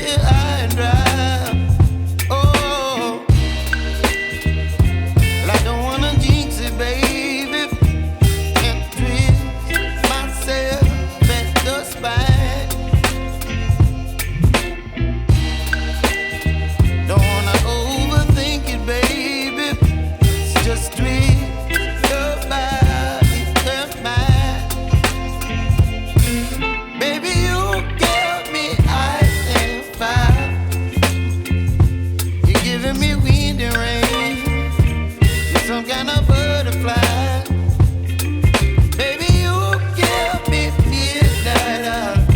here high and dry. Oh, well, I don't wanna jinx it, baby, and twist myself at the spine. Don't wanna overthink it, baby. It's just twist your body and mine. Baby, you give me ice and fire. You're giving me wind and rain. You're some kind of butterfly. Baby, you give me midnight.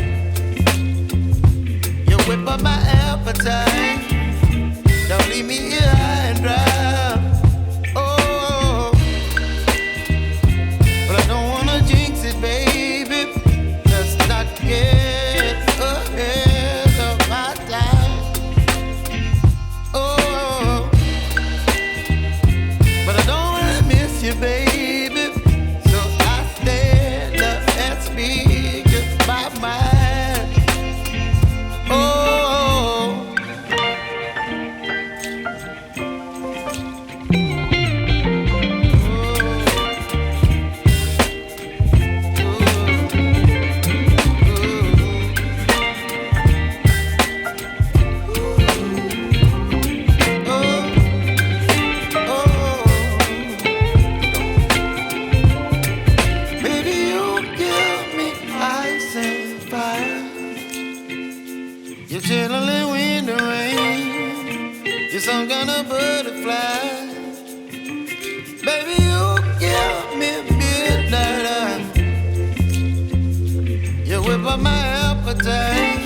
You whip up my appetite. Don't leave me here high and dry. Oh, but I don't wanna jinx it, baby. Let's not get ahead of my time. Oh, but I don't wanna miss you, baby. So I stand up and speak my mind. Oh. Baby, you give me ice and fire. You're chilling wind and rain. You're some kind of butterfly. Baby, you give me midnight. You whip up my appetite.